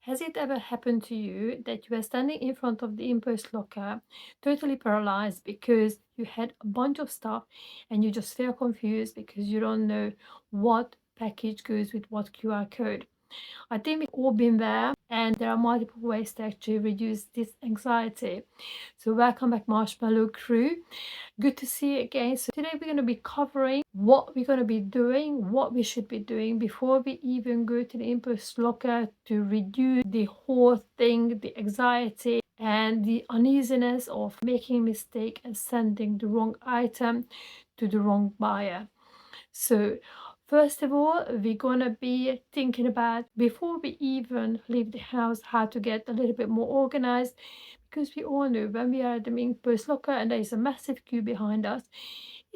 Has it ever happened to you that you were standing in front of the InPost locker, totally paralyzed because you had a bunch of stuff and you just feel confused because you don't know what package goes with what QR code? I think we've all been there, and there are multiple ways to actually reduce this anxiety. So welcome back, Marshmallow Crew. Good to see you again. So today we're going to be covering what we're going to be doing, what we should be doing before we even go to the InPost locker to reduce the whole thing, the anxiety and the uneasiness of making a mistake and sending the wrong item to the wrong buyer. So first of all, we're gonna be thinking about, before we even leave the house, how to get a little bit more organized, because we all know when we are at the main post locker and there is a massive queue behind us,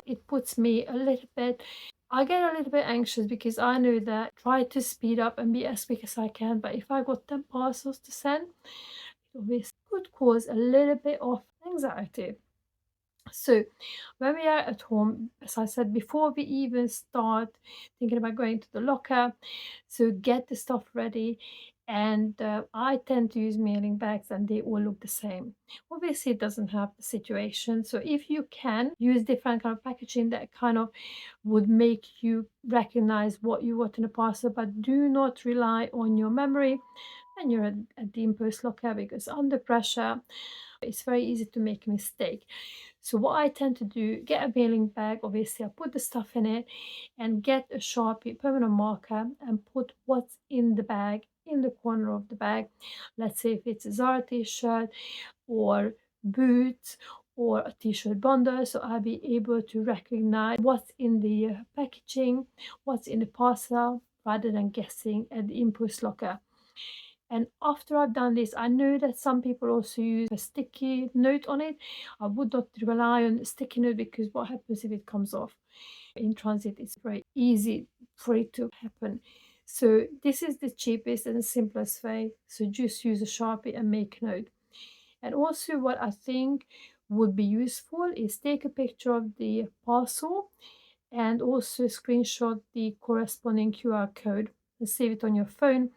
it puts me a little bit, I get a little bit anxious because I know that I try to speed up and be as quick as I can, but if I got 10 parcels to send, this could cause a little bit of anxiety. So when we are at home, as I said, before we even start thinking about going to the locker, so get the stuff ready. And I tend to use mailing bags and they all look the same. Obviously, it doesn't have the situation. So if you can use different kind of packaging that kind of would make you recognize what you got in the parcel, but do not rely on your memory when you're at the InPost locker, because under pressure, it's very easy to make a mistake. So what I tend to do, get a mailing bag, obviously I put the stuff in it, and get a Sharpie permanent marker and put what's in the bag in the corner of the bag. Let's say if it's a Zara t-shirt or boots or a t-shirt bundle, so I'll be able to recognize what's in the packaging, what's in the parcel, rather than guessing at the InPost locker. And after I've done this, I know that some people also use a sticky note on it. I would not rely on a sticky note, because what happens if it comes off? In transit, it's very easy for it to happen. So this is the cheapest and simplest way. So just use a Sharpie and make a note. And also what I think would be useful is take a picture of the parcel and also screenshot the corresponding QR code and save it on your phone.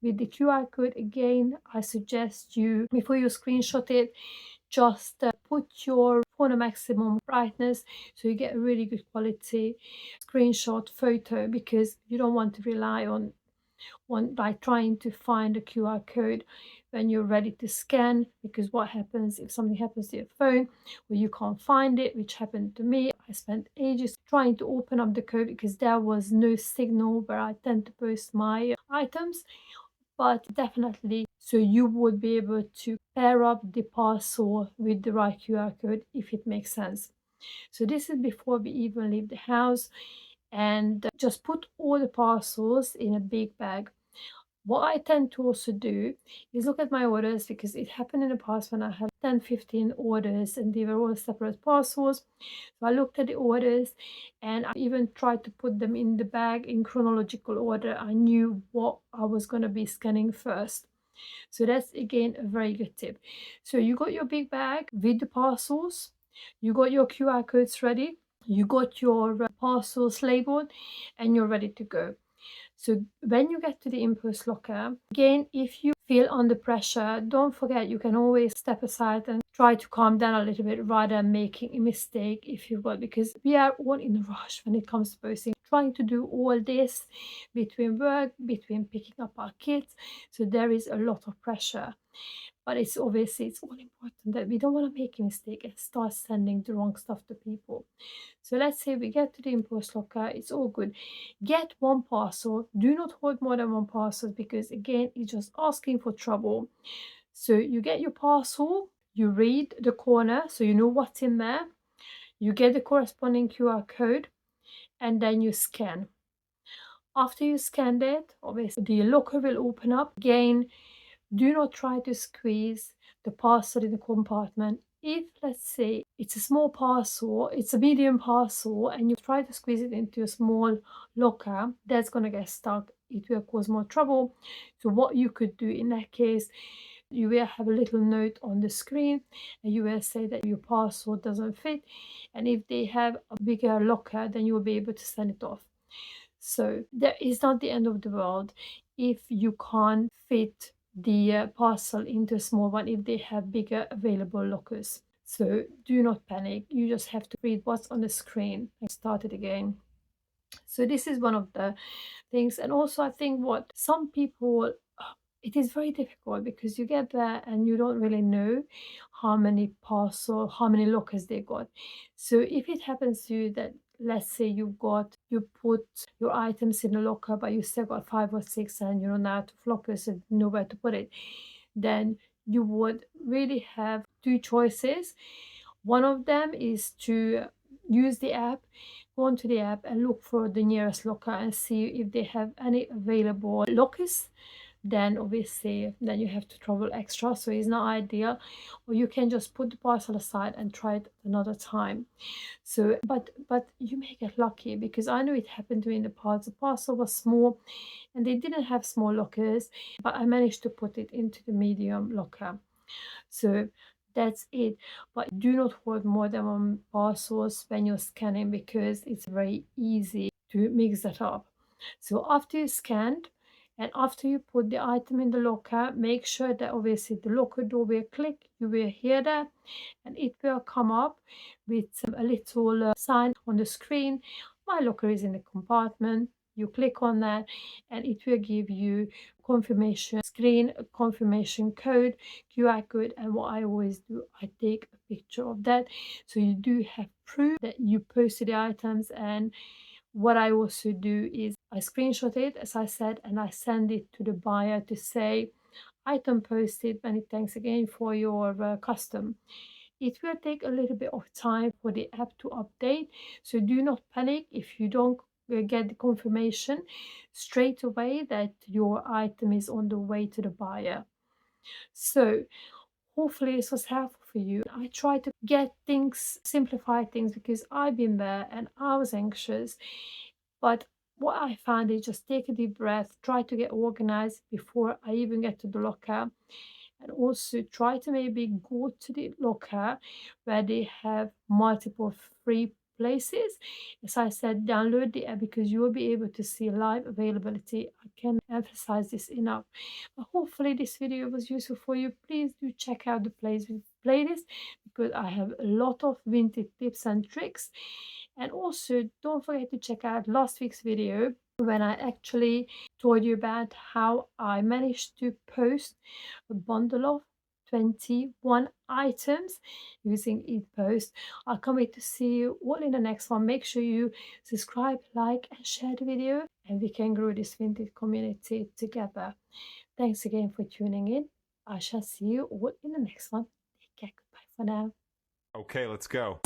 With the QR code, again, I suggest you, before you screenshot it, just put your phone on maximum brightness so you get a really good quality screenshot photo, because you don't want to rely on like trying to find a QR code when you're ready to scan, because what happens if something happens to your phone where you can't find it, which happened to me. I spent ages trying to open up the code because there was no signal where I tend to post my items. But definitely, so you would be able to pair up the parcel with the right QR code if it makes sense. So this is before we even leave the house, and just put all the parcels in a big bag. What I tend to also do is look at my orders, because it happened in the past when I had 10-15 orders and they were all separate parcels. So I looked at the orders and I even tried to put them in the bag in chronological order. I knew what I was going to be scanning first. So that's again a very good tip. So you got your big bag with the parcels, you got your QR codes ready, you got your parcels labeled, and you're ready to go. So when you get to the InPost locker, again, if you feel under pressure, don't forget you can always step aside and try to calm down a little bit rather than making a mistake if you've got, because we are all in a rush when it comes to posting, trying to do all this between work, between picking up our kids. So there is a lot of pressure. But it's obviously, it's all important that we don't want to make a mistake and start sending the wrong stuff to people. So let's say we get to the InPost locker, it's all good. Get one parcel, do not hold more than one parcel, because again, it's just asking for trouble. So you get your parcel, you read the corner so you know what's in there, you get the corresponding QR code, and then you scan. After you scanned it, obviously the locker will open up. Again, do not try to squeeze the parcel in the compartment. If, let's say, it's a small parcel, it's a medium parcel, and you try to squeeze it into a small locker, that's going to get stuck. It will cause more trouble. So what you could do in that case, you will have a little note on the screen and you will say that your parcel doesn't fit. And if they have a bigger locker, then you will be able to send it off. So that is not the end of the world if you can't fit the parcel into a small one if they have bigger available lockers. So do not panic. You just have to read what's on the screen and start it again. So this is one of the things. And also I think what some people, it is very difficult because you get there and you don't really know how many lockers they got. So if it happens to you that, let's say you put your items in a locker but you still got 5 or 6 and you don't know how to lockers and nowhere to put it, then you would really have two choices. One of them is to use the app, go onto the app and look for the nearest locker and see if they have any available lockers. Then obviously then you have to travel extra, so it's not ideal. Or you can just put the parcel aside and try it another time. So but you may get lucky, because I know it happened to me in the past. The parcel was small and they didn't have small lockers, but I managed to put it into the medium locker. So that's it. But do not hold more than one parcels when you're scanning, because it's very easy to mix that up. So after you scanned and after you put the item in the locker, make sure that obviously the locker door will click. You will hear that and it will come up with a little sign on the screen. My locker is in the compartment. You click on that and it will give you confirmation screen, confirmation code, QR code. And what I always do, I take a picture of that, so you do have proof that you posted the items. And what I also do is I screenshot it, as I said, and I send it to the buyer to say, item posted, many thanks again for your custom. It will take a little bit of time for the app to update, so do not panic if you don't get the confirmation straight away that your item is on the way to the buyer. So hopefully this was helpful for you. I try to get things, simplify things, because I've been there and I was anxious. But what I found is just take a deep breath, try to get organized before I even get to the locker, and also try to maybe go to the locker where they have multiple free places. As I said, download the app because you will be able to see live availability. I can emphasize this enough. But hopefully this video was useful for you. Please do check out the playlist, because I have a lot of vintage tips and tricks. And also don't forget to check out last week's video when I actually told you about how I managed to post a bundle of 21 items using InPost. I'll come wait to see you all in the next one. Make sure you subscribe, like, and share the video, and we can grow this vintage community together. Thanks again for tuning in. I shall see you all in the next one. Take care. Goodbye for now. Okay, let's go.